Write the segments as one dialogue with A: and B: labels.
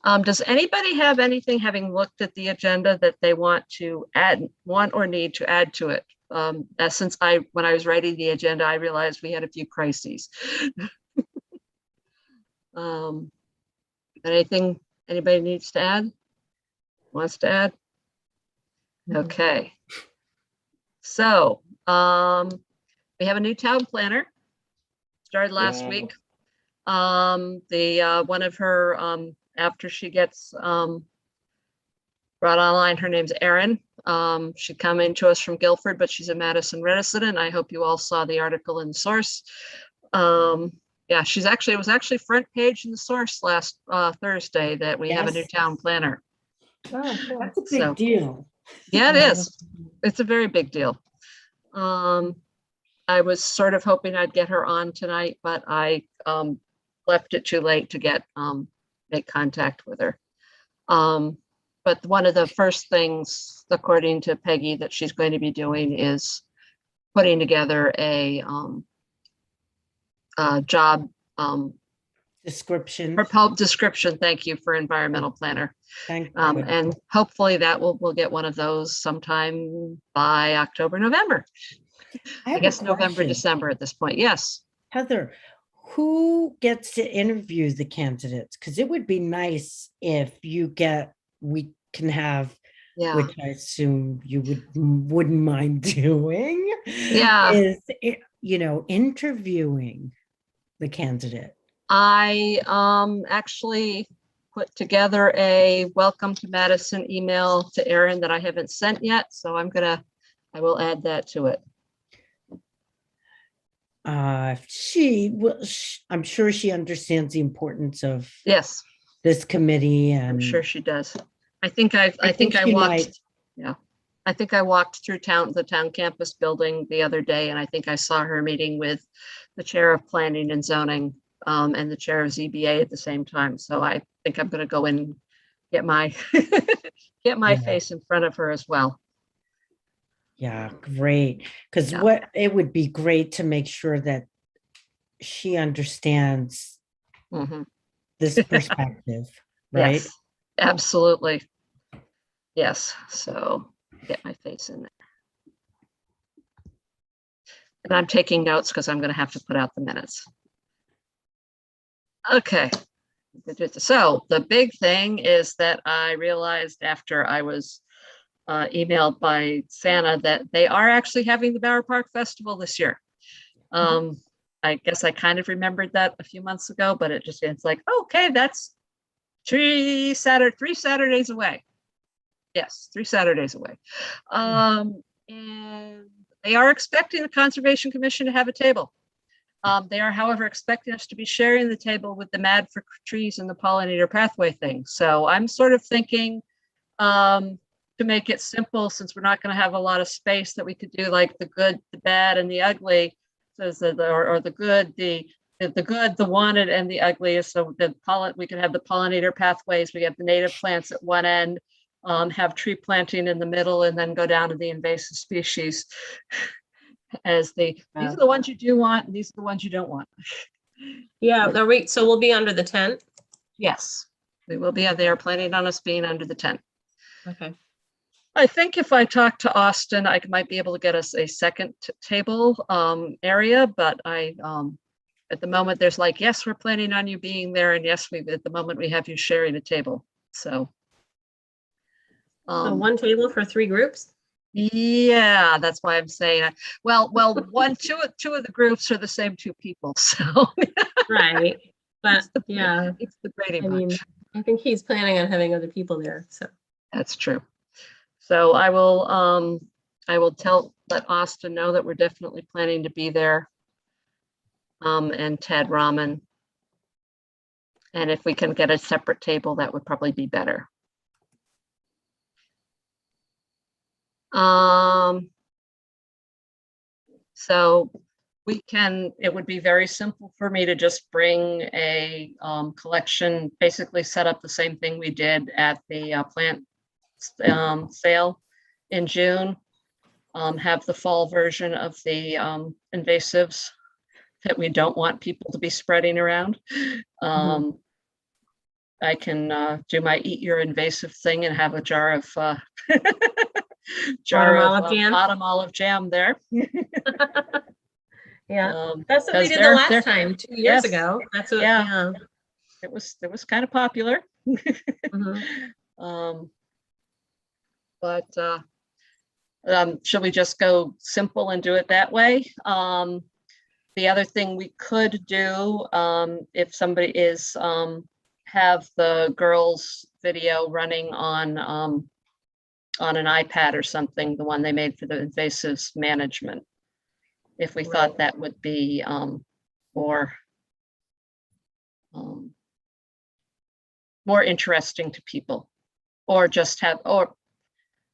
A: Does anybody have anything, having looked at the agenda, that they want to add, want or need to add to it? Since when I was writing the agenda, I realized we had a few crises. Anything anybody needs to add? Wants to add? Okay. So we have a new town planner. Started last week. One of her, after she gets brought online, her name's Erin. She come in to us from Guilford, but she's a Madison resident. I hope you all saw the article in the Source. Yeah, it was actually front page in the Source last Thursday that we have a new town planner.
B: Oh, that's a big deal.
A: Yeah, it is. It's a very big deal. I was sort of hoping I'd get her on tonight, but I left it too late to make contact with her. But one of the first things, according to Peggy, that she's going to be doing is putting together a job
B: description.
A: Description. Thank you, for environmental planner. And hopefully that we'll get one of those sometime by October, November. I guess November, December at this point. Yes.
B: Heather, who gets to interview the candidates? Because it would be nice if we can have, which I assume you wouldn't mind doing.
A: Yeah.
B: Is, interviewing the candidate.
A: I actually put together a welcome to Madison email to Erin that I haven't sent yet. So I will add that to it.
B: I'm sure she understands the importance of this committee, and
A: I'm sure she does. I think I walked through the town campus building the other day, and I think I saw her meeting with the chair of planning and zoning and the chair of ZBA at the same time. So I think I'm going to go in and get my face in front of her as well.
B: Yeah, great. Because it would be great to make sure that she understands this perspective, right?
A: Yes, absolutely. Yes. So get my face in there. And I'm taking notes because I'm going to have to put out the minutes. Okay. So the big thing is that I realized after I was emailed by Santa that they are actually having the Bower Park Festival this year. I guess I kind of remembered that a few months ago, but it's like, okay, that's 3 Saturdays away. Yes, 3 Saturdays away. And they are expecting the Conservation Commission to have a table. They are, however, expecting us to be sharing the table with the Mad for Trees and the Pollinator Pathway thing. So I'm sort of thinking to make it simple, since we're not going to have a lot of space, that we could do like the good, the bad, and the ugly. So the good, the good, the wanted, and the ugly. So we could have the pollinator pathways. We have the native plants at one end, have tree planting in the middle, and then go down to the invasive species. These are the ones you do want, and these are the ones you don't want.
C: Yeah. So we'll be under the tent.
A: Yes, we will be. They are planning on us being under the tent.
C: Okay.
A: I think if I talk to Austin, I might be able to get us a second table area, but at the moment there's like, yes, we're planning on you being there, and yes, at the moment we have you sharing a table. So
C: one table for 3 groups.
A: Yeah, that's why I'm saying. Well, two of the groups are the same 2 people, so
C: right. But
A: it's the Brady Bunch.
C: I think he's planning on having other people there, so
A: that's true. So I will let Austin know that we're definitely planning to be there. And Ted Rahman. And if we can get a separate table, that would probably be better. So it would be very simple for me to just bring a collection, basically set up the same thing we did at the plant sale in June, have the fall version of the invasives that we don't want people to be spreading around. I can do my eat your invasive thing and have a jar of
C: olive jam.
A: bottom olive jam there.
C: Yeah, that's what we
A: 'cause
C: did the
A: they're-
C: last time, 2 years
A: yes,
C: ago. That's what,
A: yeah.
C: yeah.
A: It was kind of popular.
C: Mhm.
A: Um, but should we just go simple and do it that way? The other thing we could do, if somebody is, have the girls' video running on an iPad or something, the one they made for the invasives management. If we thought
C: Right.
A: that would be more more interesting to people, or just have, or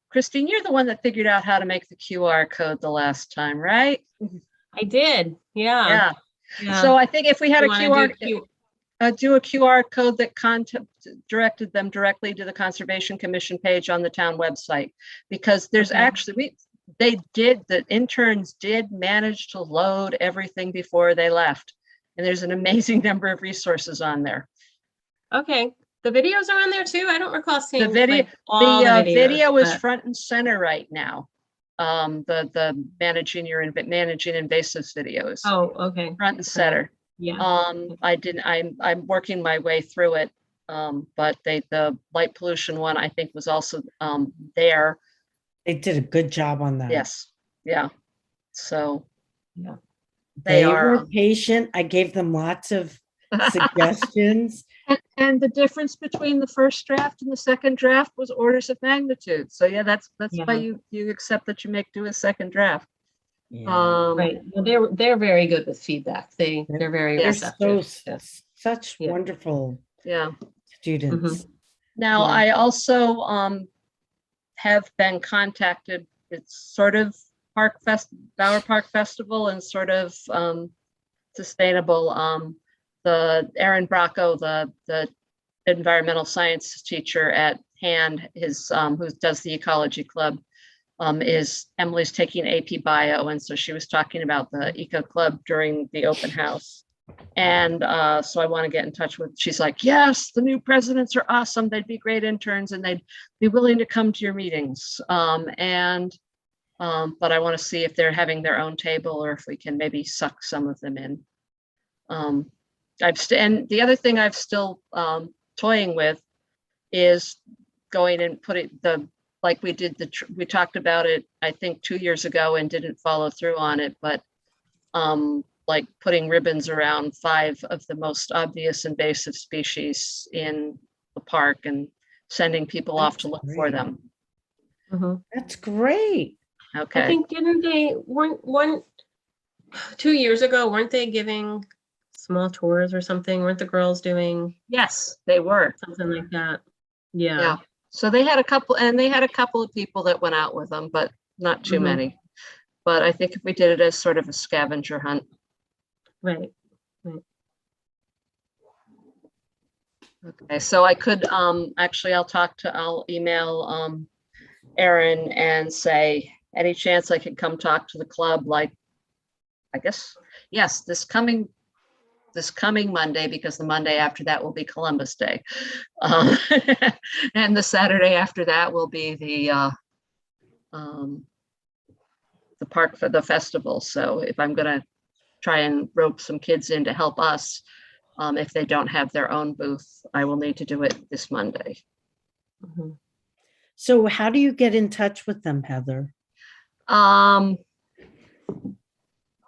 A: Christine, you're the one that figured out how to make the QR code the last time, right?
C: I did, yeah.
A: Yeah. So I think if we had
C: You
A: a
C: wanna do
A: QR, do a QR code that directed them directly to the Conservation Commission page on the town website, because there's
C: Okay.
A: actually, the interns did manage to load everything before they left. And there's an amazing number of resources on there.
C: Okay, the videos are on there too? I don't recall seeing
A: video-
C: like all the videos.
A: Video is
C: but-
A: front and center right now. The managing invasives videos.
C: Oh, okay,
A: Front and center.
C: yeah.
A: I'm working my way through it. But the light pollution one, I think, was also there.
B: They did a good job on that.
A: Yes, yeah. So
C: Yeah.
A: they
B: were
A: are.
B: patient. I gave them lots of suggestions.
A: And the difference between the first draft and the second draft was orders of magnitude. So yeah, that's why you accept that you make do a second draft.
B: Yeah.
C: Right, well, they're very good with feedback. They're very
B: They're
C: receptive.
B: so such
C: Yeah.
B: wonderful
A: Yeah.
B: students.
A: Now,
C: Yeah.
A: I also have been contacted. It's sort of Bower Park Festival and sort of sustainable. The Aaron Bracco, the environmental science teacher at Hand, who does the ecology club, Emily's taking AP Bio, and so she was talking about the Eco Club during the open house. And so I want to get in touch with, she's like, yes, the new presidents are awesome. They'd be great interns and they'd be willing to come to your meetings. But I want to see if they're having their own table or if we can maybe suck some of them in. And the other thing I've still toying with is going and putting like we did we talked about it, I think 2 years ago and didn't follow through on it, but like putting ribbons around 5 of the most obvious invasive species in the park and sending people off to look for
B: great.
A: them.
C: Mhm.
B: That's great.
A: Okay.
C: I think didn't they, weren't 2 years ago, weren't they giving small tours or something? Weren't the girls doing
A: Yes, they were.
C: something like that?
A: Yeah.
C: Yeah.
A: So they had a couple of people that went out with them, but not too
C: Mhm.
A: many. But I think if we did it as sort of a scavenger hunt.
C: Right.
A: Okay, so I could, actually, I'll email Erin and say, any chance I could come talk to the club, like, I guess, yes, this coming Monday, because the Monday after that will be Columbus Day. And the Saturday after that will be the park for the festival. So if I'm gonna try and rope some kids in to help us, if they don't have their own booth, I will need to do it this Monday.
C: Mhm.
B: So how do you get in touch with them, Heather?
A: I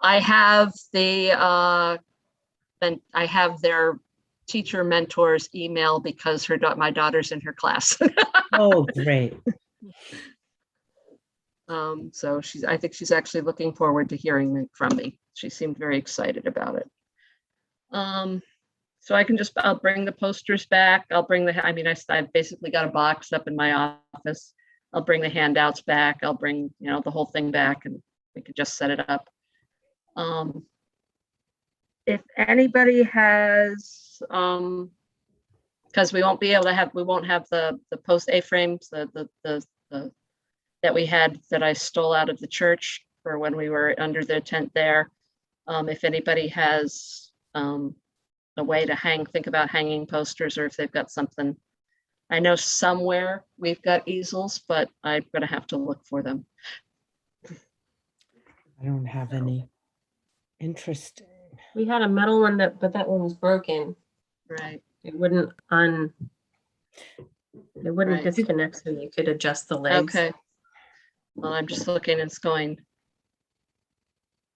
A: have I have their teacher mentor's email because my daughter's in her class.
B: Oh, great.
A: So I think she's actually looking forward to hearing from me. She seemed very excited about it. So I'll bring the posters back. I'll bring I've basically got a box up in my office. I'll bring the handouts back. I'll bring, the whole thing back and we could just set it up. If anybody has, because we won't have the post A-frames, that we had that I stole out of the church for when we were under the tent there. If anybody has a way to think about hanging posters, or if they've got something. I know somewhere we've got easels, but I'm gonna have to look for them.
B: I don't have any. Interesting.
C: We had a metal one but that one was broken.
A: Right.
C: It wouldn't
A: Right.
C: disconnect, so you could adjust the legs.
A: Okay. Well, I'm just looking, it's going.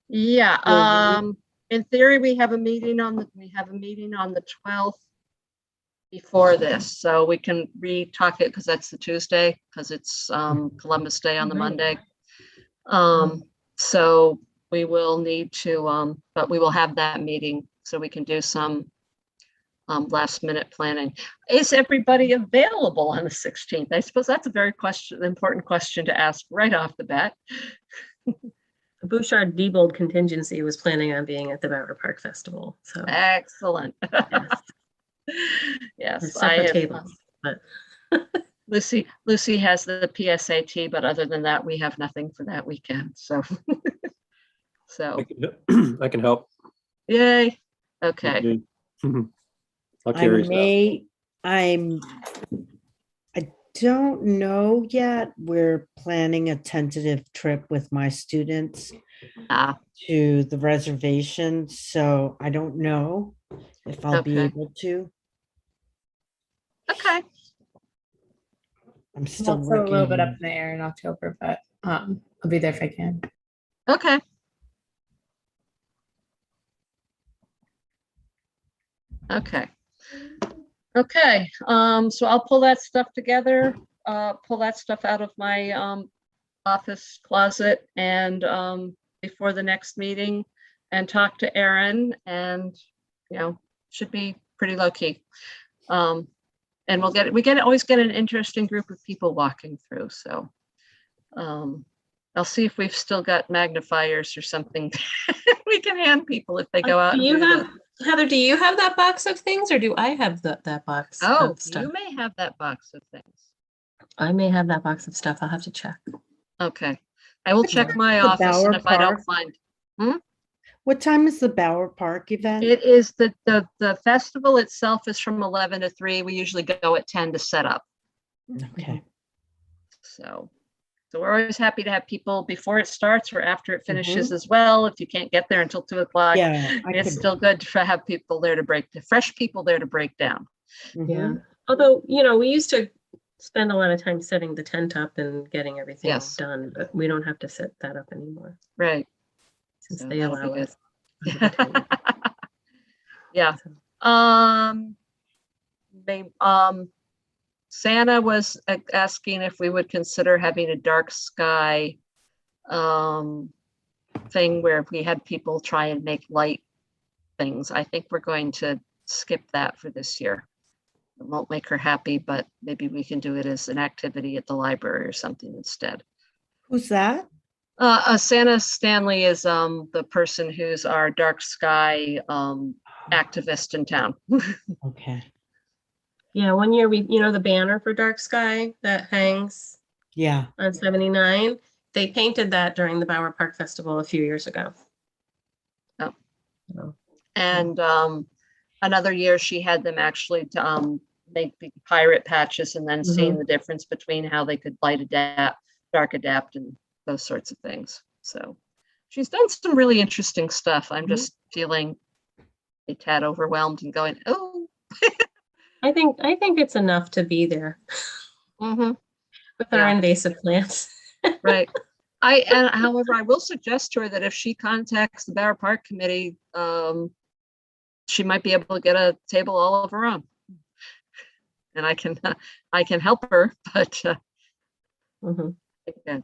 A: Yeah,
C: Mhm.
A: in theory, we have a meeting on the 12th before this, so we can re-talk it because that's the Tuesday, because it's Columbus Day on the
C: Right.
A: Monday. So we will need to, but we will have that meeting so we can do some last minute planning. Is everybody available on the 16th? I suppose that's a very important question to ask right off the bat.
C: The Bouchard-Diebold contingency was planning on being at the Bower Park Festival, so
A: Excellent.
C: yes,
A: Yes,
C: they're
A: I
C: separate
A: have.
C: tables, but
A: Lucy has the PSAT, but other than that, we have nothing for that weekend. So,
D: I can help.
A: yay. Okay.
D: I'll
B: I
D: carry stuff.
B: I don't know yet. We're planning a tentative trip with my students to the reservation, so I don't know if I'll be
A: Okay.
B: able to.
A: Okay.
B: I'm still
E: Also a little bit up
B: working.
E: in the air in October, but I'll be there if I can.
A: Okay. Okay. Okay. So I'll pull that stuff together, pull that stuff out of my office closet and before the next meeting and talk to Erin, and should be pretty low key. And always get an interesting group of people walking through. So I'll see if we've still got magnifiers or something we can hand people if they go out.
C: Heather, do you have that box of things, or do I have that box of stuff?
A: You may have that box of things.
C: I may have that box of stuff. I'll have to check.
A: Okay. I will check my
B: The
A: office,
B: Bower
A: and if I don't
B: Park?
A: find.
B: What time is the Bower Park event?
A: It is the festival itself is from 11 to 3. We usually go at 10 to set up.
B: Okay.
A: So we're always happy to have people before it starts or after it finishes
B: Mhm.
A: as well. If you can't get there until 2 o'clock,
B: Yeah,
A: it's still good to have people there fresh people there to break down.
C: Yeah. Although, we used to spend a lot of time setting the tent up and getting everything
A: Yes.
C: done, but we don't have to set that up anymore
A: Right.
C: since
A: So
C: they
A: that'll be
C: allow
A: good.
C: us.
A: Yeah. Santa was asking if we would consider having a dark sky thing where we had people try and make light things. I think we're going to skip that for this year. It won't make her happy, but maybe we can do it as an activity at the library or something instead.
B: Who's that?
A: Santa Stanley is the person who's our dark sky activist in town.
B: Okay.
C: Yeah, one year the banner for Dark Sky that hangs
B: Yeah.
C: on 79, they painted that during the Bower Park Festival a few years ago.
A: Oh.
C: So,
A: And another year she had them actually make the pirate patches and then seeing the difference between how they could light adapt, dark adapt, and those sorts of things. So she's done some really interesting stuff. I'm just feeling a tad overwhelmed and going, oh.
C: I think it's enough to be there with our invasive plants.
A: Right. However, I will suggest to her that if she contacts the Bower Park Committee, she might be able to get a table all of her own. And I can help her, but yeah,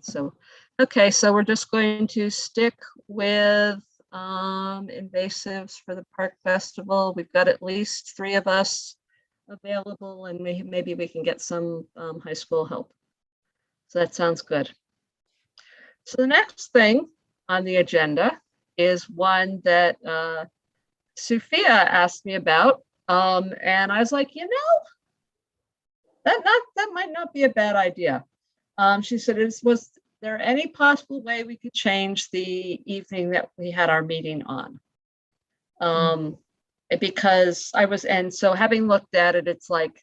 A: so okay, so we're just going to stick with invasives for the park festival. We've got at least 3 of us available, and maybe we can get some high school help. So that sounds good. So the next thing on the agenda is one that Sophia asked me about, and I was like, that might not be a bad idea. She said, was there any possible way we could change the evening that we had our meeting on? because and so having looked at it, it's like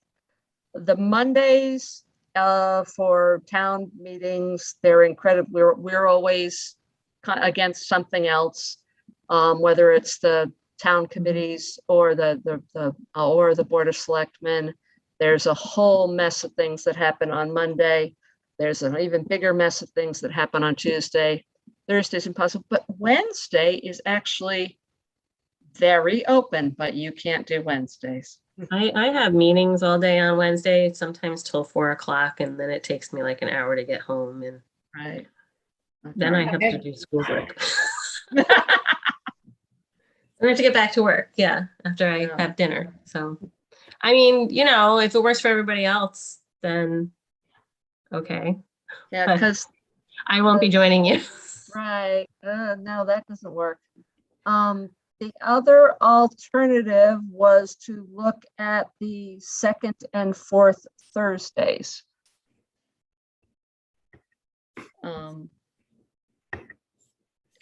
A: the Mondays for town meetings, they're incredibly, we're always against something else, whether it's the town committees or the Board of Selectmen. There's a whole mess of things that happen on Monday. There's an even bigger mess of things that happen on Tuesday. Thursday's impossible, but Wednesday is actually very open, but you can't do Wednesdays.
C: I have meetings all day on Wednesday, sometimes till 4 o'clock, and then it takes me like an hour to get home, and
A: Right.
C: then I have to do schoolwork. Then I have to get back to work, yeah, after I
A: Yeah.
C: have dinner. So, I mean, if it works for everybody else, then okay,
A: Yeah, because,
C: I won't be joining you.
A: right, no, that doesn't work. The other alternative was to look at the second and fourth Thursdays.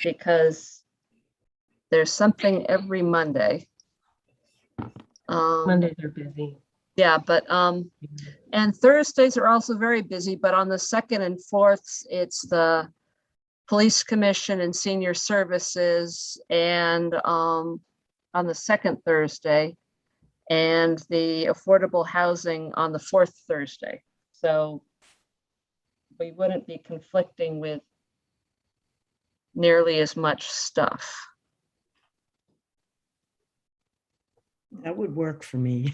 A: Because there's something every Monday.
C: Mondays are busy.
A: Yeah, but, and Thursdays are also very busy, but on the second and fourths, it's the Police Commission and Senior Services, and on the second Thursday, and the Affordable Housing on the fourth Thursday. So we wouldn't be conflicting with nearly as much stuff.
B: That would work for me.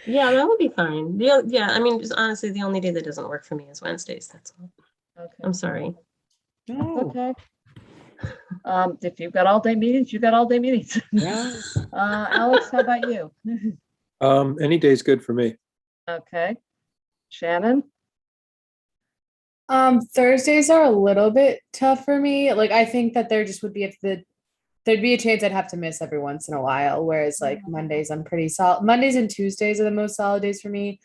C: Yeah, that would be fine. Yeah, I mean, just honestly, the only day that doesn't work for me is Wednesdays, that's all.
A: Okay.
C: I'm sorry.
B: Oh,
A: Okay. If you've got all day meetings, you've got all day meetings.
B: yeah.
A: Alex, how about you?
D: Any day's good for me.
A: Okay. Shannon?
E: Thursdays are a little bit tough for me. Like, I think that there just would be there'd be a chance I'd have to miss every once in a while. Whereas like Mondays, I'm pretty solid. Mondays and Tuesdays are the most solid days for me.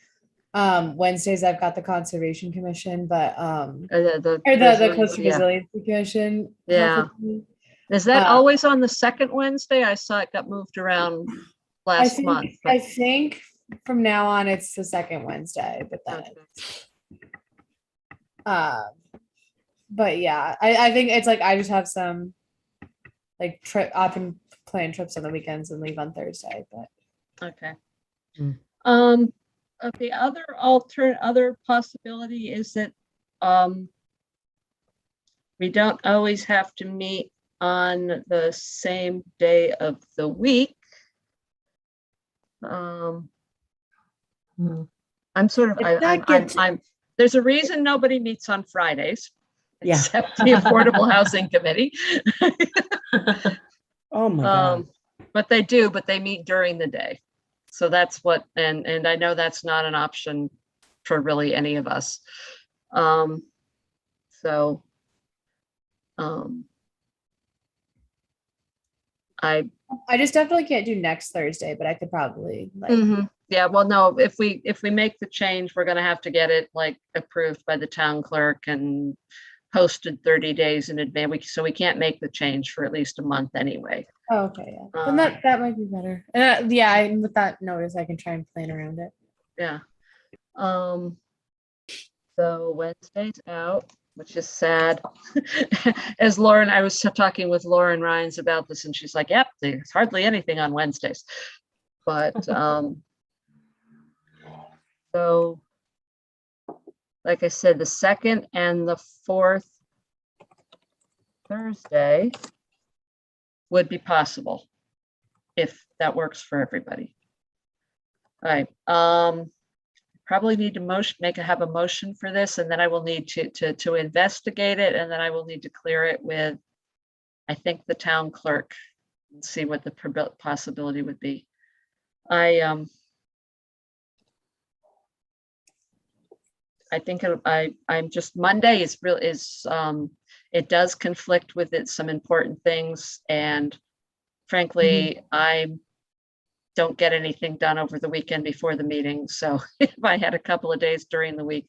E: Wednesdays I've got the Conservation Commission, but or the Coastal
A: Yeah.
E: Resiliency Commission.
A: Yeah.
E: hopefully.
A: Is that
E: Uh,
A: always on the second Wednesday? I saw it got moved around last month. but-
E: I think from now on it's the second Wednesday, but then
A: Okay.
E: but yeah, I think it's like I just have some like often plan trips on the weekends and leave on Thursday, but
A: Okay.
B: Mm.
A: The other possibility is that we don't always have to meet on the same day of the week.
C: Hmm.
A: I'm sort of,
B: If that gets-
A: there's a reason nobody meets on Fridays.
B: Yeah.
A: Except the Affordable Housing Committee.
B: Oh my God.
A: But they do, but they meet during the day. So that's what, and I know that's not an option for really any of us. So I
E: just definitely can't do next Thursday, but I could probably like
A: yeah, well, no, if we make the change, we're gonna have to get it like approved by the town clerk and posted 30 days in advance. So we can't make the change for at least a month anyway.
E: oh, okay, yeah. Then that might be better. And yeah, with that notice I can try and plan around it.
A: Yeah. So Wednesday's out, which is sad. As Lauren, I was talking with Lauren Rhines about this, and she's like, yep, there's hardly anything on Wednesdays. But so like I said, the second and the fourth Thursday would be possible if that works for everybody. All right. Probably need to have a motion for this, and then I will need to investigate it, and then I will need to clear it with, I think, the town clerk and see what the possibility would be. I think I'm just, Monday is it does conflict with some important things, and frankly, I don't get anything done over the weekend before the meeting. So if I had a couple of days during the week,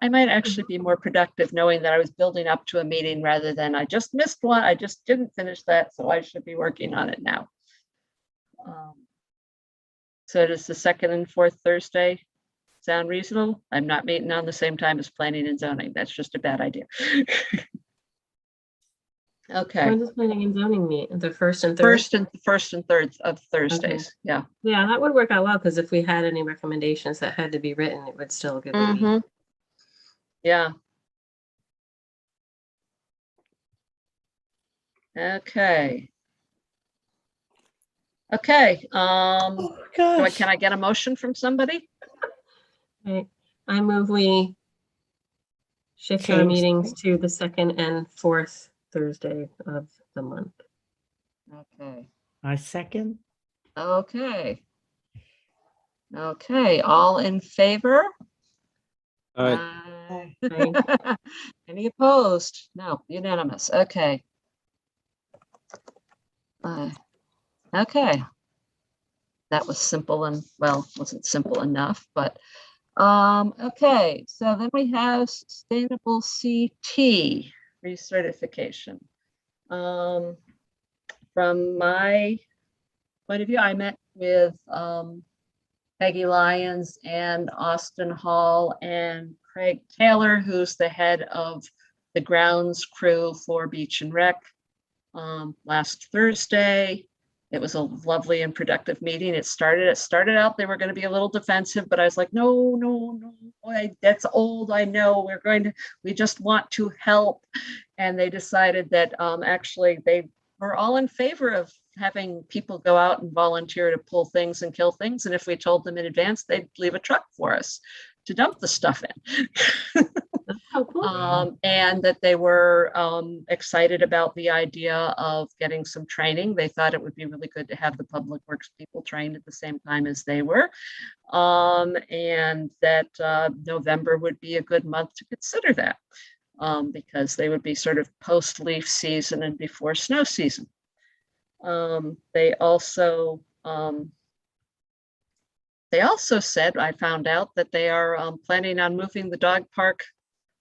A: I might actually be more productive knowing that I was building up to a meeting rather than I just missed one. I just didn't finish that, so I should be working on it now. So does the second and fourth Thursday sound reasonable? I'm not meeting on the same time as planning and zoning. That's just a bad idea. Okay,
C: When does planning and zoning meet? The first and third?
A: first and third of Thursdays, yeah.
C: Yeah, that would work out well, because if we had any recommendations that had to be written, it would still give a week.
A: Mhm. Yeah. Okay. Okay,
B: Oh, gosh.
A: can I get a motion from somebody?
C: Right. I move we shift our
B: Change.
C: meetings to the second and fourth Thursday of the month.
A: Okay.
B: I second.
A: Okay. Okay, all in favor?
D: Aye.
C: Right.
A: Any opposed? No, unanimous. Okay. Okay. That was simple and, well, wasn't simple enough, but, okay, so then we have sustainable CT recertification. From my point of view, I met with, Peggy Lyons and Austin Hall and Craig Taylor, who's the head of the grounds crew for Beach and Rec, last Thursday. It was a lovely and productive meeting. It started out, they were going to be a little defensive, but I was like, no, that's old. I know we just want to help. And they decided that actually they were all in favor of having people go out and volunteer to pull things and kill things. And if we told them in advance, they'd leave a truck for us to dump the stuff in.
C: That's so cool.
A: And that they were excited about the idea of getting some training. They thought it would be really good to have the public works people trained at the same time as they were. And that November would be a good month to consider that, because they would be sort of post leaf season and before snow season. They also said, I found out that they are planning on moving the dog park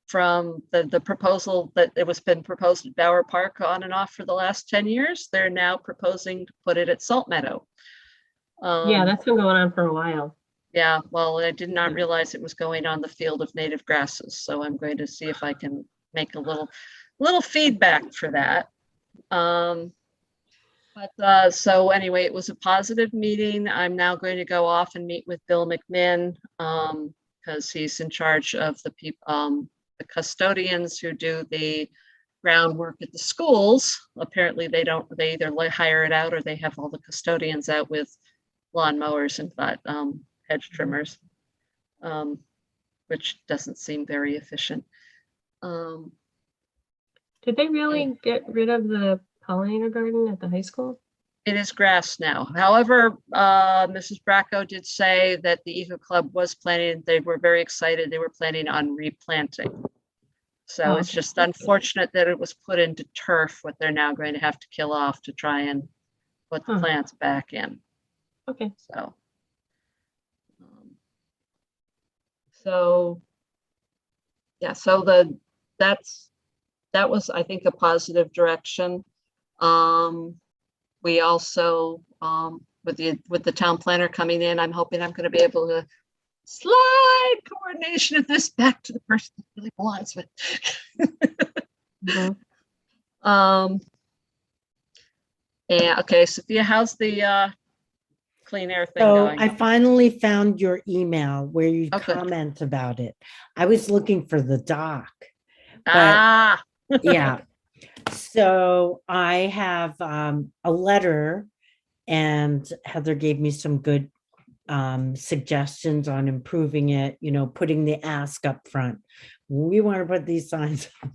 A: from the proposal that it was been proposed at Bower Park on and off for the last 10 years. They're now proposing to put it at Salt Meadow.
C: Yeah, that's been going on for a while.
A: Yeah, well, I did not realize it was going on the field of native grasses. So I'm going to see if I can make a little feedback for that. So anyway, it was a positive meeting. I'm now going to go off and meet with Bill McMinn, because he's in charge of the the custodians who do the groundwork at the schools. Apparently they either hire it out or they have all the custodians out with lawnmowers and hedge trimmers, which doesn't seem very efficient.
C: Did they really get rid of the pollinator garden at the high school?
A: It is grass now. However, Mrs. Bracco did say that the Eco Club was planning, they were very excited, they were planning on replanting. So
C: Oh,
A: it's
C: okay.
A: just unfortunate that it was put into turf, what they're now going to have to kill off to try and put the
C: Huh.
A: plants back in.
C: Okay.
A: So, yeah, so that was, I think, a positive direction. We also, with the town planner coming in, I'm hoping I'm going to be able to slide coordination of this back to the person that really belongs with.
C: Mhm.
A: Yeah, okay, Sophia, how's the clean air thing
B: So
A: going?
B: I finally found your email where you
A: Okay.
B: comment about it. I was looking for the doc, but
A: Ah,
B: yeah. So I have a letter, and Heather gave me some good suggestions on improving it, putting the ask up front. We want to put these signs up.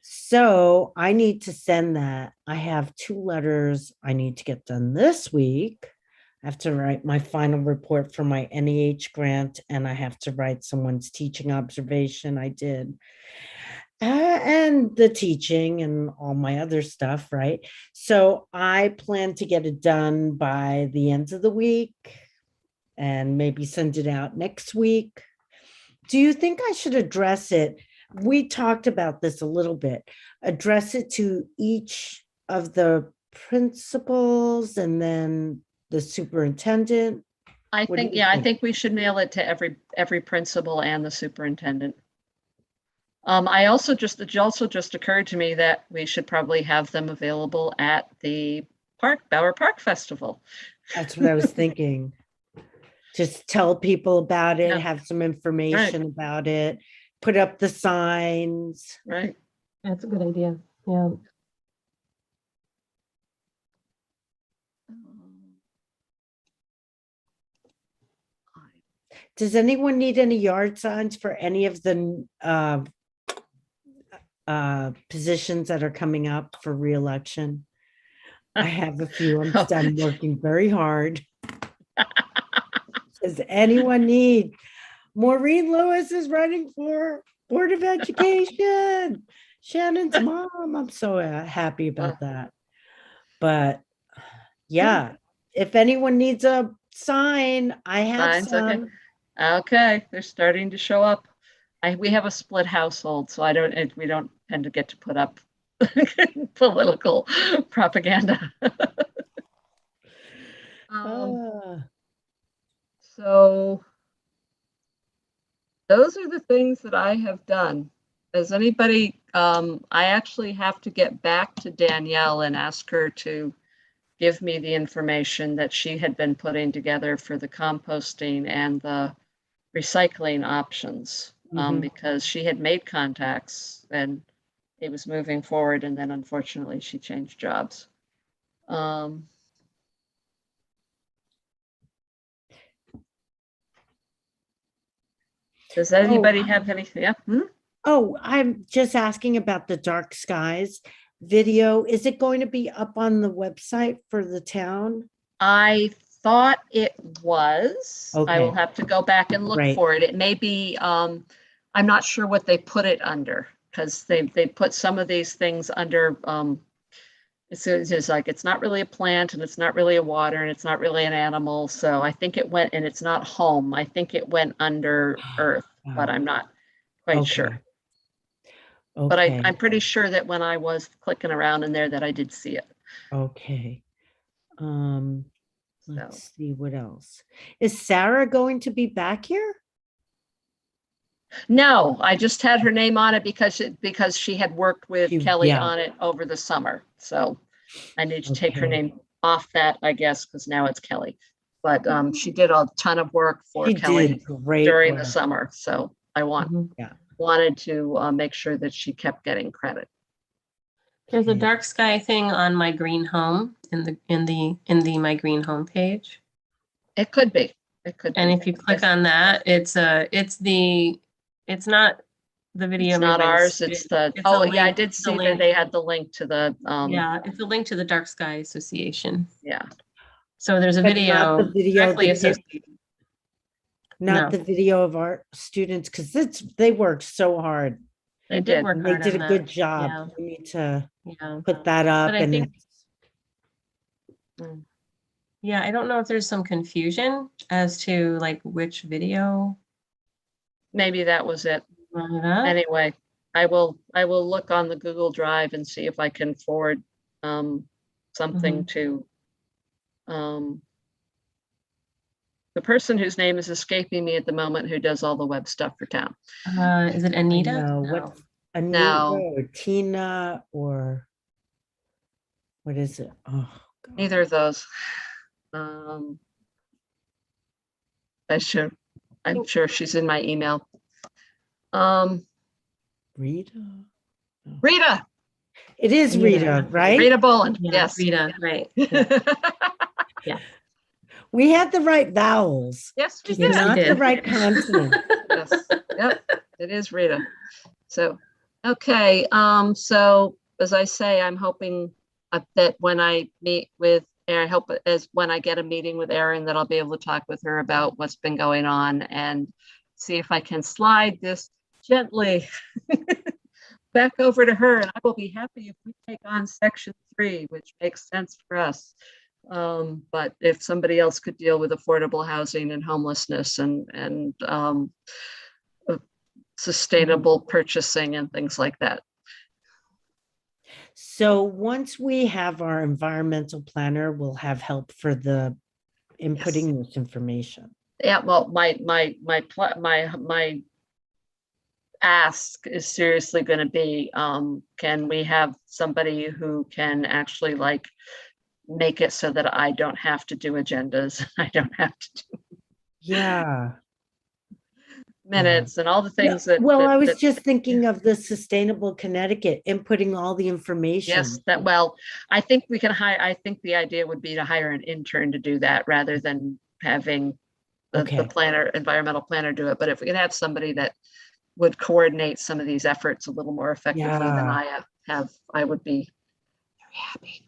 B: So I need to send that. I have 2 letters I need to get done this week. I have to write my final report for my NEH grant, and I have to write someone's teaching observation I did. And the teaching and all my other stuff, right? So I plan to get it done by the end of the week and maybe send it out next week. Do you think I should address it? We talked about this a little bit. Address it to each of the principals and then the superintendent,
A: I
B: What do
A: think,
B: you
A: yeah, I
B: think?
A: think we should mail it to every principal and the superintendent. It also just occurred to me that we should probably have them available at the Bower Park Festival.
B: That's what I was thinking. Just tell people about it,
A: Yeah.
B: have some information about it, put up the signs.
A: Right.
C: That's a good idea. Yeah.
B: Does anyone need any yard signs for any of the positions that are coming up for reelection? I have a few. I'm working very hard. Does anyone need? Maureen Lewis is running for Board of Education. Shannon's mom. I'm so happy about that. But yeah, if anyone needs a sign, I have
A: Signs, okay.
B: some.
A: Okay, they're starting to show up. We have a split household, so we don't tend to get to put up political propaganda.
B: Ah,
A: So those are the things that I have done. Does anybody, I actually have to get back to Danielle and ask her to give me the information that she had been putting together for the composting and the recycling options,
B: Mhm.
A: because she had made contacts and it was moving forward, and then unfortunately she changed jobs. Does anybody have anything? Yeah.
B: Oh, I'm just asking about the dark skies video. Is it going to be up on the website for the town?
A: I thought it was. I will
B: Okay.
A: have to go back and look
B: Right.
A: for it. It may be, I'm not sure what they put it under, because they put some of these things under, it's just like, it's not really a plant and it's not really a water and it's not really an animal. So I think it went, and it's not home. I think it went under earth, but I'm not quite sure.
B: Okay.
A: But
B: Okay.
A: I'm pretty sure that when I was clicking around in there that I did see it.
B: Okay.
A: So
B: Let's see what else. Is Sarah going to be back here?
A: no, I just had her name on it because she had worked with Kelly
B: Yeah.
A: on it over the summer. So I need to take her
B: Okay.
A: name off that, I guess, because now it's Kelly. But she did a ton of work for
B: She
A: Kelly
B: did great
A: during the
B: work.
A: summer. So I
C: Mhm.
A: wanted to make sure that she kept getting credit.
C: There's a
B: Okay.
C: dark sky thing on my green home in the my green home page.
A: It could be. It could
C: And
A: be.
C: if you click
A: Yes.
C: on that, it's not the video
A: It's
C: made
A: not
C: by the
A: ours. It's
C: student.
A: the,
C: It's a
A: oh yeah, I
C: link-
A: did
C: it's a
A: see that
C: link.
A: they had the link to the,
C: Yeah, it's a link to the Dark Sky Association.
A: yeah.
C: So there's a
B: But
C: video
B: not the video
C: directly
B: that
C: associated.
B: Not
C: No.
B: the video of our students, because they worked so hard.
A: They did.
C: work
B: And they
C: hard
B: did
C: on
B: a
C: that.
B: good job.
C: Yeah.
B: We need to
C: Yeah.
B: put that up.
C: But I
B: And
C: think,
A: Mm.
C: yeah, I don't know if there's some confusion as to like which video.
A: Maybe that was it.
C: brought it up.
A: Anyway, I will look on the Google Drive and see if I can forward something to the person whose name is escaping me at the moment, who does all the web stuff for town.
C: Is it Anita?
B: no,
C: No.
B: what's Anita
A: No.
B: or Tina or what is it? Oh, God.
A: Neither of those. I'm sure she's in my email.
B: Rita?
A: Rita,
B: It is Rita, right?
A: Rita Boland,
C: Yeah,
A: yes.
C: Rita, right. Yeah.
B: We had the right vowels,
A: Yes, we
B: just
A: did.
B: not the
C: did.
B: right consonant.
A: Yes, yep, it is Rita. So, okay, so as I say, I'm hoping that when I meet with Erin, I hope when I get a meeting with Erin, that I'll be able to talk with her about what's been going on and see if I can slide this gently back over to her, and I will be happy if we take on section 3, which makes sense for us. But if somebody else could deal with affordable housing and homelessness and sustainable purchasing and things like that.
B: So once we have our environmental planner, we'll have help for the inputting this information?
A: Yeah, well, my ask is seriously going to be, can we have somebody who can actually like make it so that I don't have to do agendas? I don't have to do
B: Yeah.
A: minutes and all the things that.
B: Well, I was
A: that-
B: just thinking of the Sustainable Connecticut, inputting all the information.
A: Yes, that, well, I think we can hire, I think the idea would be to hire an intern to do that rather than having the
B: Okay.
A: planner, environmental planner do it. But if we can have somebody that would coordinate some of these efforts a little more effectively than
B: Yeah.
A: I have, I would be very happy.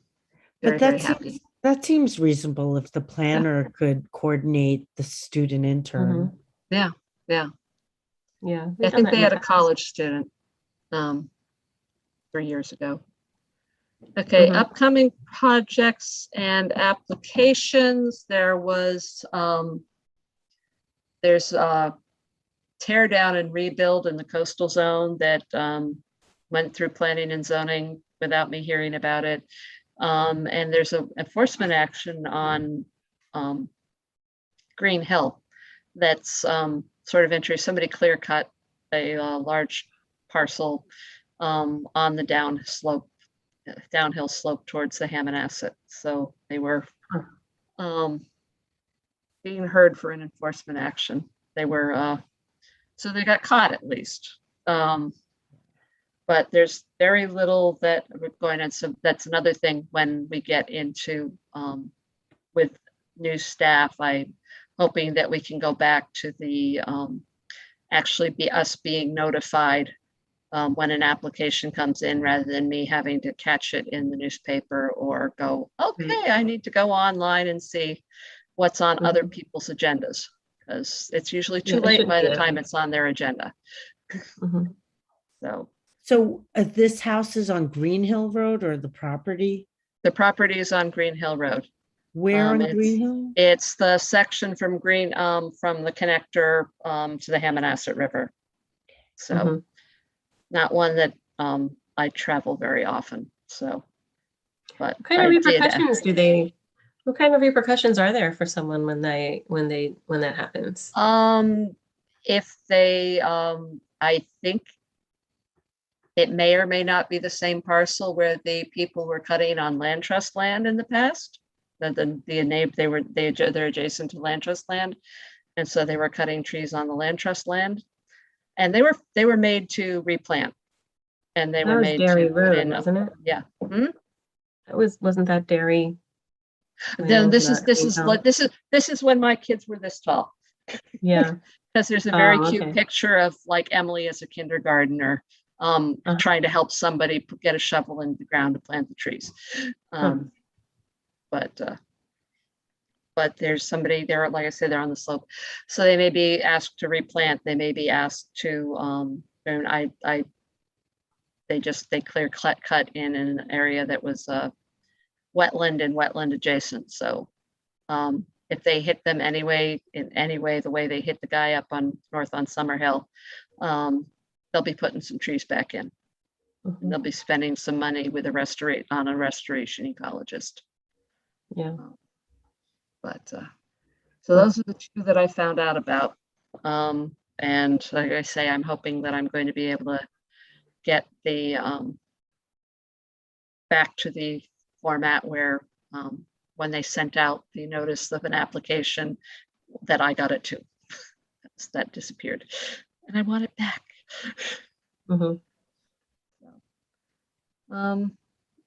B: But
A: Very, very happy.
B: that seems reasonable if the planner could coordinate the student intern.
A: Yeah.
C: Yeah.
A: I
C: we've done
A: think
C: that
A: they
C: in
A: had
C: the
A: a
C: past.
A: college student 3 years ago. Okay,
C: Mhm.
A: upcoming projects and applications. There was there's tear down and rebuild in the coastal zone that went through planning and zoning without me hearing about it. And there's a enforcement action on Green Hill that's sort of interesting. Somebody clear cut a large parcel on the downhill slope towards the Hammonasset. So they were being heard for an enforcement action. They were so they got caught at least. But there's very little that we're going on. So that's another thing when we get into with new staff, I'm hoping that we can go back to the actually be us being notified when an application comes in rather than me having to catch it in the newspaper or go, okay, I need to go online and see what's on other people's agendas, because it's usually too
C: Yeah, it
A: late
C: shouldn't
A: by
C: be
A: the
C: that
A: time
C: way.
A: it's on their agenda.
C: Mhm.
B: So this house is on Green Hill Road or the property?
A: The property is on Green Hill Road.
B: Where on
A: It's-
B: Green Hill?
A: It's the section from from the connector to the Hammonasset River. So
C: Mhm.
A: not one that I travel very often, so. But
C: What kind of
A: I did,
C: repercussions what kind of repercussions are there for someone when that happens?
A: if they, I think it may or may not be the same parcel where the people were cutting on land trust land in the past. They're adjacent to land trust land. And so they were cutting trees on the land trust land. And they were made to replant. And they
C: That
A: were
C: was
A: made
C: Dairy
A: to put
C: Road,
A: in,
C: wasn't it?
A: yeah.
C: Wasn't that Dairy?
A: Then
C: Land,
A: this is,
C: not
A: this
C: Green
A: is,
C: Hill?
A: like this is when my kids were this tall.
C: Yeah.
A: Because there's a very cute
C: Okay.
A: picture of like Emily as a kindergartner, trying to help somebody get a shovel in the ground to plant the trees. But there's somebody there, like I said, they're on the slope. So they may be asked to replant, they may be asked to, and they clear cut in an area that was wetland and wetland adjacent. So if they hit them anyway, in any way, the way they hit the guy up on north on Summerhill, they'll be putting some trees back in.
C: Mhm.
A: They'll be spending some money with a restoration ecologist.
C: Yeah.
A: But so those are the two that I found out about. And like I say, I'm hoping that I'm going to be able to get the back to the format where when they sent out the notice of an application, that I got it too. That disappeared. And I want it back.
C: Mhm.
A: And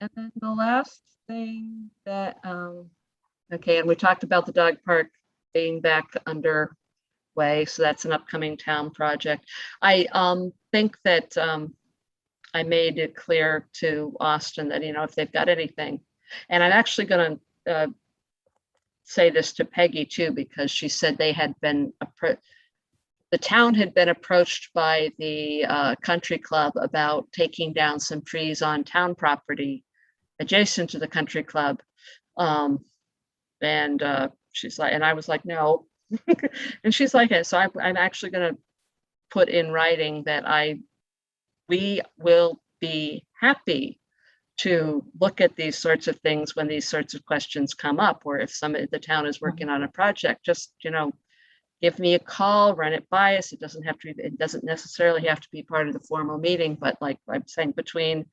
A: then the last thing that, okay, and we talked about the dog park being back underway, so that's an upcoming town project. I think that I made it clear to Austin that, if they've got anything, and I'm actually going to say this to Peggy too, because she said they had been the town had been approached by the country club about taking down some trees on town property adjacent to the country club. And she's like, and I was like, no. And she's like, so I'm actually going to put in writing that we will be happy to look at these sorts of things when these sorts of questions come up, or if the town is working on a project, just, give me a call, run it by us. It doesn't necessarily have to be part of the formal meeting, but like I'm saying, between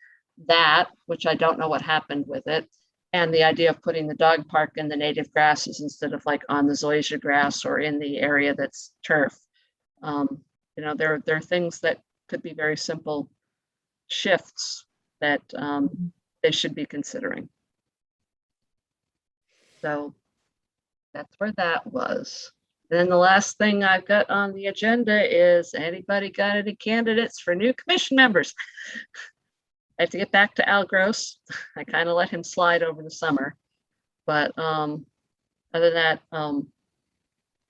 A: that, which I don't know what happened with it, and the idea of putting the dog park in the native grasses instead of like on the zoysia grass or in the area that's turf. There are things that could be very simple shifts that they should be considering. So that's where that was. Then the last thing I've got on the agenda is, anybody got any candidates for new commission members? I have to get back to Al Gross. I kind of let him slide over the summer. But other than that, and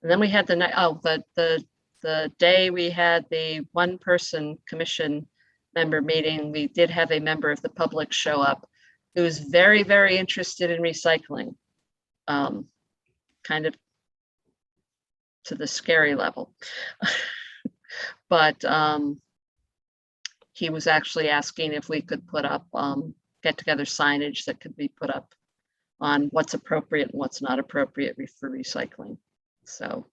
A: then we had the night, the day we had the one-person commission member meeting, we did have a member of the public show up who was very, very interested in recycling. Kind of to the scary level. But he was actually asking if we could put up get together signage that could be put up on what's appropriate and what's not appropriate for recycling. So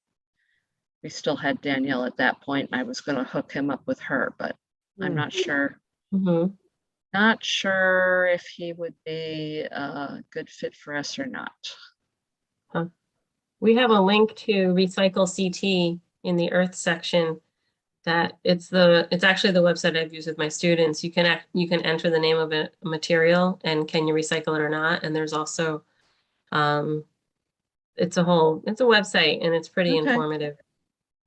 A: we still had Danielle at that point. I was going to hook him up with her, but I'm not sure.
C: Mhm.
A: Not sure if he would be a good fit for us or not.
C: We have a link to Recycle CT in the Earth section. That it's actually the website I've used with my students. You can enter the name of a material and can you recycle it or not. And there's also, it's a website and it's pretty
A: Okay.
C: informative.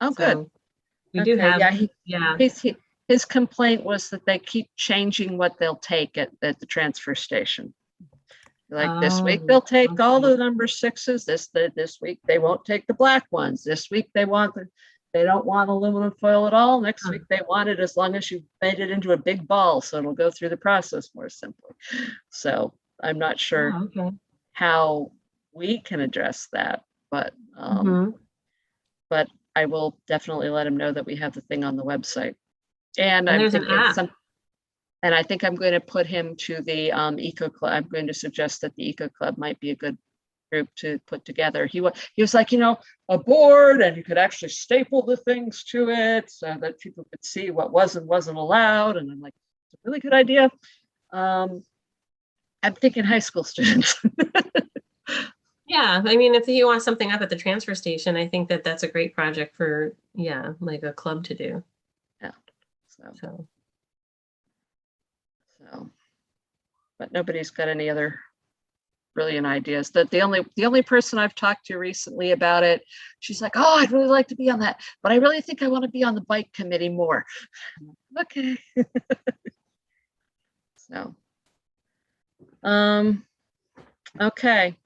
A: Oh, good.
C: So we do
A: Okay,
C: have,
A: yeah,
C: yeah.
A: his complaint was that they keep changing what they'll take at the transfer station. Like this week,
C: Oh,
A: they'll take all
C: okay.
A: the number sixes. This week, they won't take the black ones. This week, they don't want aluminum foil at all. Next week, they want it as long as you made it into a big ball, so it'll go through the process more simply. So I'm not sure
C: Oh, okay.
A: how we can address that, but
C: Mhm.
A: but I will definitely let him know that we have the thing on the website. And
C: And
A: I'm
C: there's an
A: thinking
C: app.
A: and I think I'm going to put him to the Eco Club. I'm going to suggest that the Eco Club might be a good group to put together. He was like, a board, and you could actually staple the things to it so that people could see what was and wasn't allowed. And I'm like, it's a really good idea. I'm thinking high school students.
C: Yeah, I mean, if you want something up at the transfer station, I think that that's a great project for, yeah, like a club to do. So.
A: But nobody's got any other brilliant ideas. That the only person I've talked to recently about it, she's like, oh, I'd really like to be on that, but I really think I want to be on the bike committee more. Okay. So, okay.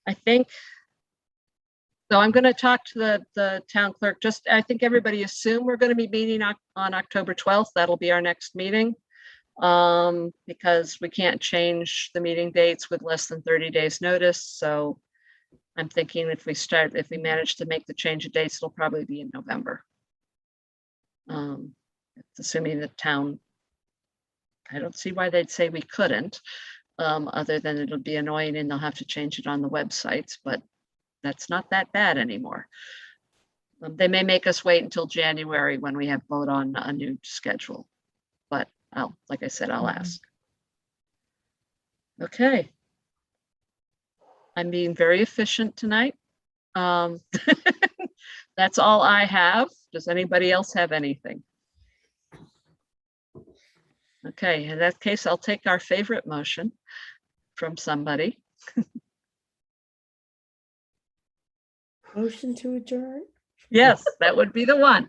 A: I think, so I'm going to talk to the town clerk. I think everybody assume we're going to be meeting on October 12th. That'll be our next meeting. Because we can't change the meeting dates with less than 30 days notice. So I'm thinking if we manage to make the change of dates, it'll probably be in November. Assuming the town, I don't see why they'd say we couldn't, other than it'll be annoying and they'll have to change it on the websites, but that's not that bad anymore. They may make us wait until January when we have vote on a new schedule, but like I said, I'll ask. Okay. I'm being very efficient tonight. That's all I have. Does anybody else have anything? Okay, in that case, I'll take our favorite motion from somebody.
B: Motion to adjourn?
A: Yes, that would be the one.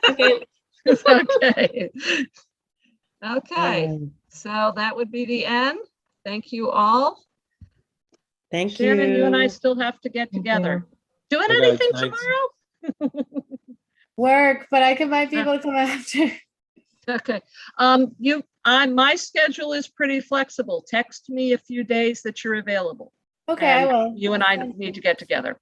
C: Okay.
A: Okay. Okay,
B: Um,
A: so that would be the end. Thank you all.
B: Thank
A: Shannon, you and I
B: you.
A: still have to get
C: Thank
A: together. Doing
D: Bye, guys.
A: anything
D: Thanks.
A: tomorrow?
E: Work, but I might be able to come after.
A: Okay, my schedule is pretty flexible. Text me a few days that you're available.
E: Okay, I
A: And
E: will.
A: you and I need to get together.